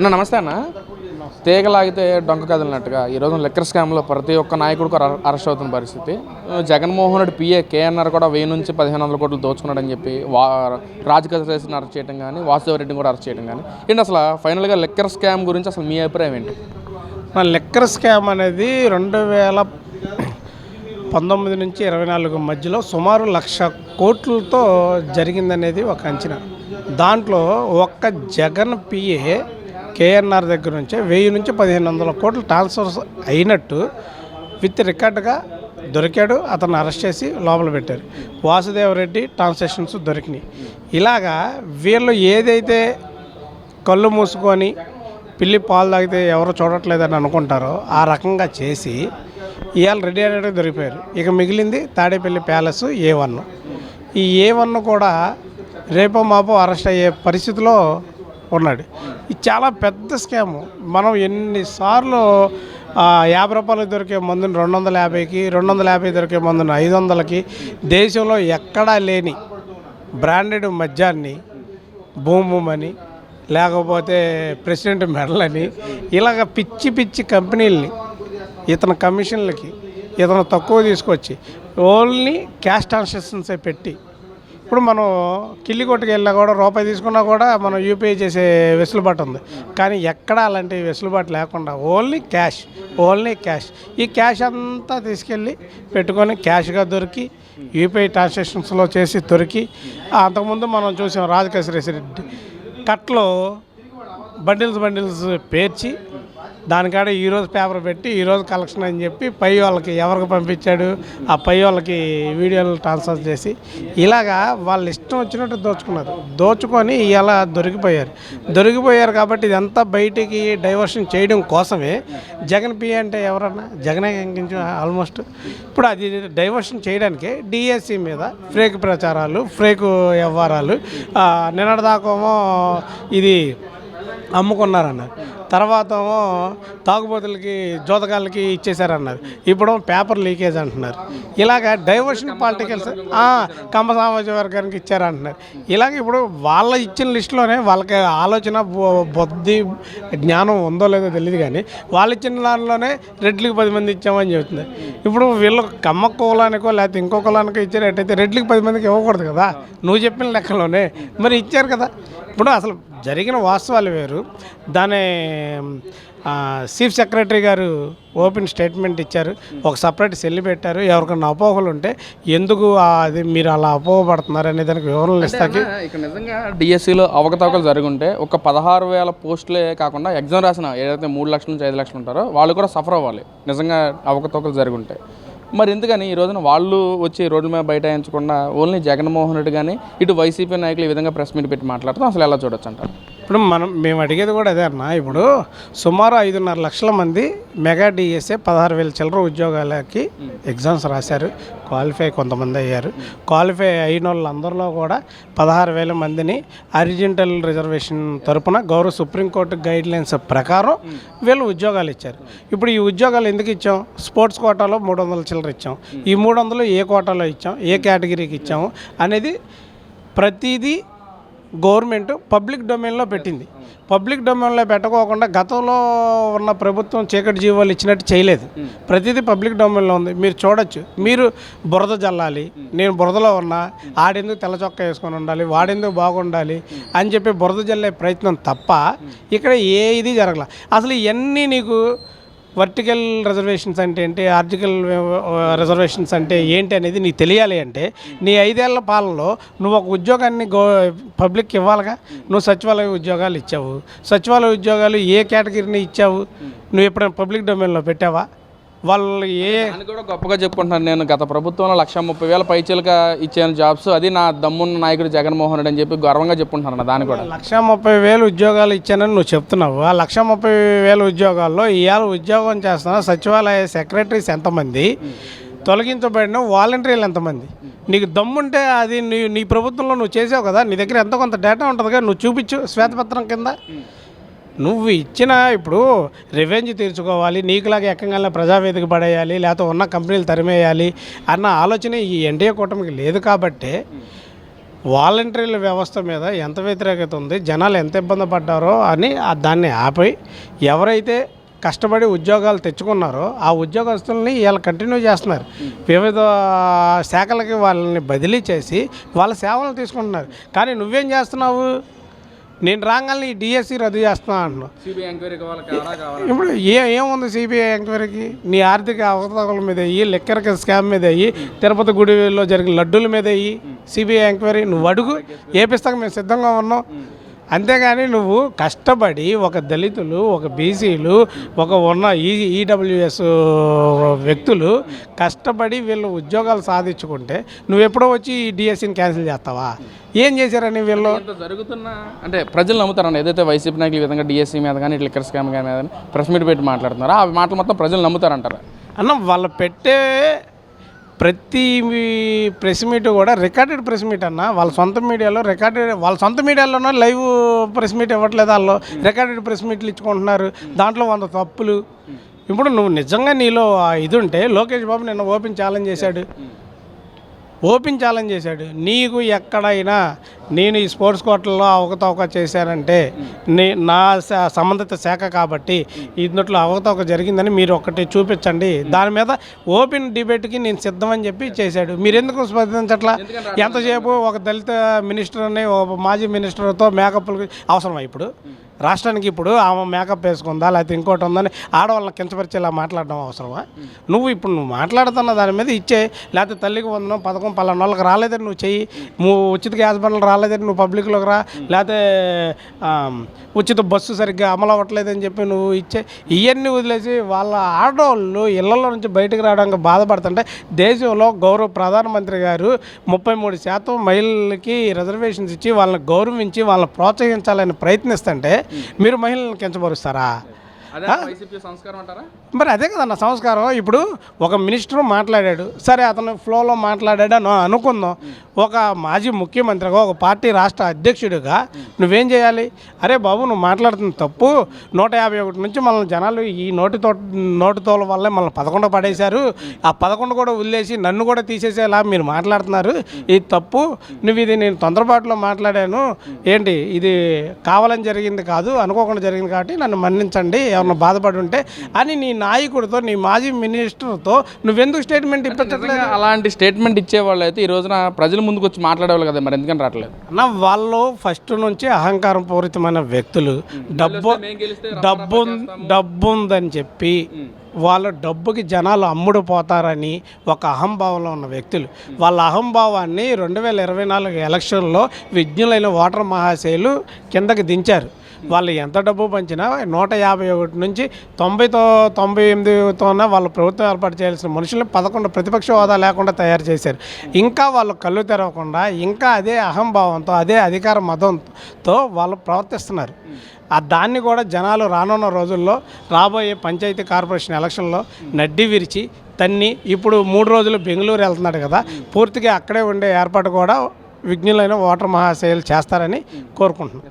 అన్న నమస్తే అన్న. తీగలాగితే డొంక కదిలినట్టుగా ఈరోజు లిక్కర్ స్కామ్లో ప్రతి ఒక్క నాయకుడికి అరెస్ట్ అవుతున్న పరిస్థితి. జగన్మోహన్ రెడ్డి పిఏ కేఎన్ఆర్ కూడా 1000 నుంచి 1500 కోట్లు దోచుకున్నాడని చెప్పి రాజకసేసిని అరెస్ట్ చేయడం కానీ, వాసుదేవరెడ్డిని కూడా అరెస్ట్ చేయడం కానీ ఏంటి అసలు ఫైనల్గా లిక్కర్ స్కామ్ గురించి అసలు మీ అభిప్రాయం ఏంటి? లిక్కర్ స్కామ్ అనేది 2019 నుంచి 24 మధ్యలో సుమారు 1,00,000 కోట్లతో జరిగిందనేది ఒక అంచనా. దాంట్లో ఒక్క జగన్ పిఏ కేఎన్ఆర్ దగ్గర నుంచే 1000 నుంచి 1500 కోట్లు ట్రాన్స్ఫర్స్ అయినట్టు విత్ రికార్డుగా దొరికాడు. అతను అరెస్ట్ చేసి లోపల పెట్టారు. వాసుదేవరెడ్డి ట్రాన్సాక్షన్స్ దొరికినాయి. ఇలాగా వీళ్ళు ఏదైతే కళ్ళు మూసుకొని పిల్లి పాలు తాగితే ఎవరు చూడట్లేదని అనుకుంటారో ఆ రకంగా చేసి ఇవాళ రెడీ అనేటివి దొరికిపోయారు. ఇక మిగిలింది తాడేపల్లి ప్యాలెస్ A1. ఈ A1 కూడా రేపో మాపో అరెస్ట్ అయ్యే పరిస్థితిలో ఉన్నాడు. ఇది చాలా పెద్ద స్కాము. మనం ఎన్నిసార్లు 50 రూపాయలకు దొరికే మందుని 250కి, 250 దొరికే మందుని 500కి, దేశంలో ఎక్కడా లేని బ్రాండెడ్ మద్యాన్ని భూమని లేకపోతే ప్రెసిడెంట్ మెడలని ఇలాగ పిచ్చి పిచ్చి కంపెనీలని ఇతని కమిషన్లకి ఇతను తక్కువ తీసుకొచ్చి ఓన్లీ క్యాష్ ట్రాన్సాక్షన్సే పెట్టి ఇప్పుడు మనం కిల్లి కొట్టుకు వెళ్ళినా కూడా రూపాయి తీసుకున్నా కూడా మనం యూపీఐ చేసే వెసులుబాటు ఉంది. కానీ ఎక్కడా అలాంటి వెసులుబాటు లేకుండా ఓన్లీ క్యాష్. ఈ క్యాష్ అంతా తీసుకెళ్ళి పెట్టుకొని క్యాష్గా దొరికి యూపీఐ ట్రాన్సాక్షన్స్లో చేసి దొరికి అంతకుముందు మనం చూసాం రాజకేశ్వరేశ్వరెడ్డి కట్లో బండిల్స్ పేర్చి దానికాడ ఈరోజు పేపర్ పెట్టి ఈరోజు కలెక్షన్ అని చెప్పి పై వాళ్ళకి ఎవరికి పంపించాడు ఆ పై వాళ్ళకి వీడియోలు ట్రాన్స్ఫర్ చేసి ఇలాగా వాళ్ళు ఇష్టం వచ్చినట్టు దోచుకొని ఇలా దొరికిపోయారు కాబట్టి ఇదంతా బయటికి డైవర్షన్ చేయడం కోసమే జగన్ పిఏ అంటే ఎవరన్నా జగనే ఇంకించు ఆల్మోస్ట్. ఇప్పుడు అది డైవర్షన్ చేయడానికే డిఎస్సి మీద ఫేక్ ప్రచారాలు, ఫేక్ వ్యవహారాలు. నిన్నటిదాకేమో ఇది అమ్ముకున్నారన్నారు, తర్వాత తాగుబోతులకి జోతకాలకి ఇచ్చేసారన్నారు, ఇప్పుడు పేపర్ లీకేజ్ అంటున్నారు. ఇలాగ డైవర్షన్ పాలిటికల్స్ కమ్మ సామాజిక వర్గానికి ఇచ్చారంటున్నారు. ఇలాగ ఇప్పుడు వాళ్ళ ఇచ్చిన లిస్టులోనే వాళ్ళకి ఆలోచన బుద్ధి జ్ఞానం ఉందో లేదో తెలియదు, కానీ వాళ్ళు ఇచ్చిన దానిలోనే రెడ్లకి 10 మంది ఇచ్చామని చెబుతుంది. ఇప్పుడు వీళ్ళు కమ్మ కులానికో లేకపోతే ఇంకో కులానికో ఇచ్చారట్టయితే రెడ్లకి 10 మందికి ఇవ్వకూడదు కదా, నువ్వు చెప్పిన లెక్కలోనే మరి ఇచ్చారు కదా. ఇప్పుడు అసలు జరిగిన వాస్తవాలు వేరు. దాని చీఫ్ సెక్రటరీ గారు ఓపెన్ స్టేట్మెంట్ ఇచ్చారు, ఒక సపరేట్ సెల్ పెట్టారు. ఎవరికన్నా అపోహలు ఉంటే ఎందుకు అది మీరు అలా అపోహపడుతున్నారు అనే దానికి వివరణలు ఇస్తాకి. ఇక్కడ నిజంగా డిఎస్సిలో అవకతవకలు జరుగుంటే ఒక 16,000 పోస్టులే కాకుండా ఎగ్జామ్ రాసిన ఏదైతే 3 లక్షల నుంచి 5 లక్షలు ఉంటారో వాళ్ళు కూడా సఫర్ అవ్వాలి నిజంగా అవకతవకలు జరుగుంటే. మరి ఎందుకని ఈ రోజున వాళ్ళు వచ్చి రోడ్ల మీద బైఠాయించకుండా ఓన్లీ జగన్మోహన్ రెడ్డి కానీ ఇటు వైసీపీ నాయకులు ఈ విధంగా ప్రెస్ మీట్ పెట్టి మాట్లాడుతూ అసలు ఎలా చూడొచ్చు అంటారు? ఇప్పుడు మేము అడిగేది కూడా అదే అన్న. ఇప్పుడు సుమారు 5.5 లక్షల మంది మెగా డిఎస్ఏ 16,000 చిల్లర ఉద్యోగాలకి ఎగ్జామ్స్ రాశారు. క్వాలిఫై కొంతమంది అయ్యారు. క్వాలిఫై అయిన వాళ్ళందరిలో కూడా 16,000 మందిని అరిజెంటల్ రిజర్వేషన్ తరపున గౌరవ సుప్రీంకోర్టు గైడ్లైన్స్ ప్రకారం వీళ్ళు ఉద్యోగాలు ఇచ్చారు. ఇప్పుడు ఈ ఉద్యోగాలు ఎందుకు ఇచ్చాం? స్పోర్ట్స్ కోటాలో 300 చిల్లర ఇచ్చాం. ఈ 300 ఏ కోటాలో ఇచ్చాం, ఏ కేటగిరీకి ఇచ్చాము అనేది ప్రతిదీ గవర్నమెంట్ పబ్లిక్ డొమైన్లో పెట్టింది. పబ్లిక్ డొమైన్లో పెట్టకోకుండా గతంలో ఉన్న ప్రభుత్వం చీకటి జీవోలు ఇచ్చినట్టు చేయలేదు. ప్రతిదీ పబ్లిక్ డొమైన్లో ఉంది, మీరు చూడొచ్చు. మీరు బురద జల్లాలి, నేను బురదలో ఉన్నా ఆడెందుకు తెల్ల చొక్కా వేసుకొని ఉండాలి, వాడెందుకు బాగుండాలి అని చెప్పి బురద జల్లే ప్రయత్నం తప్ప ఇక్కడ ఏ ఇది జరగల. అసలు ఇవన్నీ నీకు వర్టికల్ రిజర్వేషన్స్ అంటే ఏంటి, ఆర్టికల్ రిజర్వేషన్స్ అంటే ఏంటి అనేది నీకు తెలియాలి అంటే నీ 5 ఏళ్ల పాలనలో నువ్వు ఒక ఉద్యోగాన్ని పబ్లిక్కి ఇవ్వాలిగా. నువ్వు సచివాలయ ఉద్యోగాలు ఇచ్చావు. సచివాలయ ఉద్యోగాలు ఏ కేటగిరీని ఇచ్చావు? నువ్వు ఎప్పుడైనా పబ్లిక్ డొమైన్లో పెట్టావా? వాళ్ళు అని కూడా గొప్పగా చెప్పుకుంటున్నాను. నేను గత ప్రభుత్వంలో 130,000 పైచీలుగా ఇచ్చాను జాబ్స్, అది నా దమ్మున్న నాయకుడు జగన్మోహన్ రెడ్డి అని చెప్పి గర్వంగా చెప్పుకుంటున్నాను. దాన్ని కూడా 130,000 ఉద్యోగాలు ఇచ్చానని నువ్వు చెప్తున్నావు. ఆ 130,000 ఉద్యోగాల్లో ఇవాళ ఉద్యోగం చేస్తున్న సచివాలయ సెక్రటరీస్ ఎంతమంది, తొలగించబడిన వాలంటీర్లు ఎంతమంది? నీకు దమ్ముంటే అది నీ ప్రభుత్వంలో నువ్వు చేసావు కదా, నీ దగ్గర ఎంతో కొంత డేటా ఉంటుంది కదా, నువ్వు చూపించు శ్వేతపత్రం కింద. నువ్వు ఇచ్చిన ఇప్పుడు రివెంజ్ తీర్చుకోవాలి, నీకులాగా ఎక్కగల ప్రజావేదిక పడేయాలి, లేకపోతే ఉన్న కంపెనీలు తరిమేయాలి అన్న ఆలోచన ఈ ఎన్డీఏ కూటమికి లేదు. కాబట్టి వాలంటీర్ల వ్యవస్థ మీద ఎంత వ్యతిరేకత ఉంది, జనాలు ఎంత ఇబ్బంది పడ్డారో అని దాన్ని ఆపి ఎవరైతే కష్టపడి ఉద్యోగాలు తెచ్చుకున్నారో ఆ ఉద్యోగస్తుల్ని వీళ్ళు కంటిన్యూ చేస్తున్నారు. వివిధ శాఖలకి వాళ్ళని బదిలీ చేసి వాళ్ళ సేవలు తీసుకుంటున్నారు. కానీ నువ్వేం చేస్తున్నావు? నేను రాగానే ఈ డిఎస్సి రద్దు చేస్తున్నా అంటున్నావు. ఇప్పుడు ఏముంది సిబిఐ ఎంక్వైరీకి? నీ ఆర్థిక అవకతవకల మీద అయ్యి, లిక్కర్ స్కామ్ మీద అయ్యి, తిరుపతి గుడిలో జరిగిన లడ్డూల మీద అయ్యి సిబిఐ ఎంక్వైరీ నువ్వు అడుగు, ఏపిస్తాక మేము సిద్ధంగా ఉన్నాం. అంతేగాని నువ్వు కష్టపడి ఒక దళితులు, ఒక బీసీలు, ఒక ఉన్న ఈడబ్ల్యూఎస్ వ్యక్తులు కష్టపడి వీళ్ళు ఉద్యోగాలు సాధించుకుంటే నువ్వు ఎప్పుడో వచ్చి ఈ డిఎస్సిని క్యాన్సిల్ చేస్తావా? ఏం చేశారని వీళ్ళు జరుగుతున్నా అంటే ప్రజలు నమ్ముతారన్న ఏదైతే వైసీపీ నాయకులు ఈ విధంగా డిఎస్సి మీద కానీ లిక్కర్ స్కామ్ కానీ ప్రెస్ మీట్ పెట్టి మాట్లాడుతున్నారో ఆ మాటలు మొత్తం ప్రజలు నమ్ముతారంటారా? అన్న వాళ్ళు పెట్టే ప్రతి ప్రెస్ మీట్ కూడా రికార్డెడ్ ప్రెస్ మీట్ అన్న. వాళ్ళ సొంత మీడియాలోనో లైవ్ ప్రెస్ మీట్ ఇవ్వట్లేదు, వాళ్ళు రికార్డెడ్ ప్రెస్ మీట్లు ఇచ్చుకుంటున్నారు. దాంట్లో 100 తప్పులు. ఇప్పుడు నువ్వు నిజంగా నీలో ఇది ఉంటే లోకేష్ బాబు నిన్న ఓపెన్ ఛాలెంజ్ చేశాడు. నీకు ఎక్కడైనా నేను ఈ స్పోర్ట్స్ కోర్టుల్లో అవకతవక చేశానంటే నా సంబంధిత శాఖ కాబట్టి ఇందులో అవకతవక జరిగిందని మీరు ఒకటి చూపించండి, దాని మీద ఓపెన్ డిబేట్కి నేను సిద్ధమని చెప్పి చేశాడు. మీరు ఎందుకు స్పందించట్లా? ఎంతసేపు ఒక దళిత మినిస్టర్ని, ఒక మాజీ మినిస్టర్తో మేకప్లు అవసరమా? ఇప్పుడు రాష్ట్రానికి ఇప్పుడు ఆమె మేకప్ వేసుకుందా లేకపోతే ఇంకోటి ఉందని ఆడవాళ్ళని కించపరిచేలా మాట్లాడడం అవసరమా? నువ్వు మాట్లాడుతున్న దాని మీద ఇచ్చే, లేకపోతే తల్లికి వందనం పథకం పలానా వాళ్ళకి రాలేదని నువ్వు చెయ్యి, ఉచిత గ్యాస్ బండ్లు రాలేదని నువ్వు పబ్లిక్లోకి రా, లేకపోతే ఉచిత బస్సు సరిగ్గా అమలు అవ్వట్లేదని చెప్పి నువ్వు ఇచ్చే. ఇవన్నీ వదిలేసి వాళ్ళ ఆడవాళ్ళు ఇళ్లలో నుంచి బయటకు రావడానికి బాధపడుతుంటే దేశంలో ప్రధానమంత్రి గారు 33% మహిళలకి రిజర్వేషన్స్ ఇచ్చి వాళ్ళని గౌరవించి వాళ్ళని ప్రోత్సహించాలని ప్రయత్నిస్తుంటే మీరు మహిళలను కించపరుస్తారా? మరి అదే కదన్న సంస్కారం. ఇప్పుడు ఒక మినిస్టర్ మాట్లాడాడు, సరే అతను ఫ్లోలో మాట్లాడాడు అని అనుకుందాం. ఒక మాజీ ముఖ్యమంత్రిగా, ఒక పార్టీ రాష్ట్ర అధ్యక్షుడిగా నువ్వేం చేయాలి? అరే బాబు, నువ్వు మాట్లాడుతున్న తప్పు. 151 నుంచి మనల్ని జనాలు ఈ నోటితోల వల్లే మనల్ని 11 పడేశారు. ఆ 11 కూడా వదిలేసి నన్ను కూడా తీసేసేలా మీరు మాట్లాడుతున్నారు. ఇది తప్పు. ఇది నేను తొందరపాటులో మాట్లాడాను, ఏంటి ఇది కావాలని జరిగింది కాదు, అనుకోకుండా జరిగింది కాబట్టి నన్ను మన్నించండి ఏమన్నా బాధపడి ఉంటే అని నీ నాయకుడితో, నీ మాజీ మినిస్టర్తో నువ్వెందుకు స్టేట్మెంట్ ఇప్పించట్లేదు? అలాంటి స్టేట్మెంట్ ఇచ్చేవాళ్ళు అయితే ఈ రోజున ప్రజల ముందుకు వచ్చి మాట్లాడేవాళ్ళు కదా, మరి ఎందుకని రావట్లేదు? అన్న, వాళ్ళు ఫస్ట్ నుంచి అహంకారం పూరితమైన వ్యక్తులు. డబ్బు ఉందని చెప్పి వాళ్ళ డబ్బుకి జనాలు అమ్ముడు పోతారని ఒక అహంభావంలో ఉన్న వ్యక్తులు. వాళ్ళ అహంభావాన్ని 2024 ఎలక్షన్లో విజ్ఞులైన ఓటర్ మహాశయులు కిందకి దించారు. వాళ్ళు ఎంత డబ్బు పంచినా 151 నుంచి 98తోనే వాళ్ళు ప్రభుత్వం ఏర్పాటు చేయాల్సిన మనుషుల్ని 11 ప్రతిపక్ష హోదా లేకుండా తయారు చేశారు. ఇంకా వాళ్ళు కళ్ళు తెరవకుండా ఇంకా అదే అహంభావంతో, అదే అధికార మతంతో వాళ్ళు ప్రవర్తిస్తున్నారు. దాన్ని కూడా జనాలు రానున్న రోజుల్లో రాబోయే పంచాయతీ కార్పొరేషన్ ఎలక్షన్లో నడ్డి విరిచి తన్ని, ఇప్పుడు 3 రోజులు బెంగళూరు వెళ్తున్నాడు కదా, పూర్తిగా అక్కడే ఉండే ఏర్పాటు కూడా విజ్ఞులైన ఓటర్ మహాశయులు చేస్తారని కోరుకుంటున్నాను.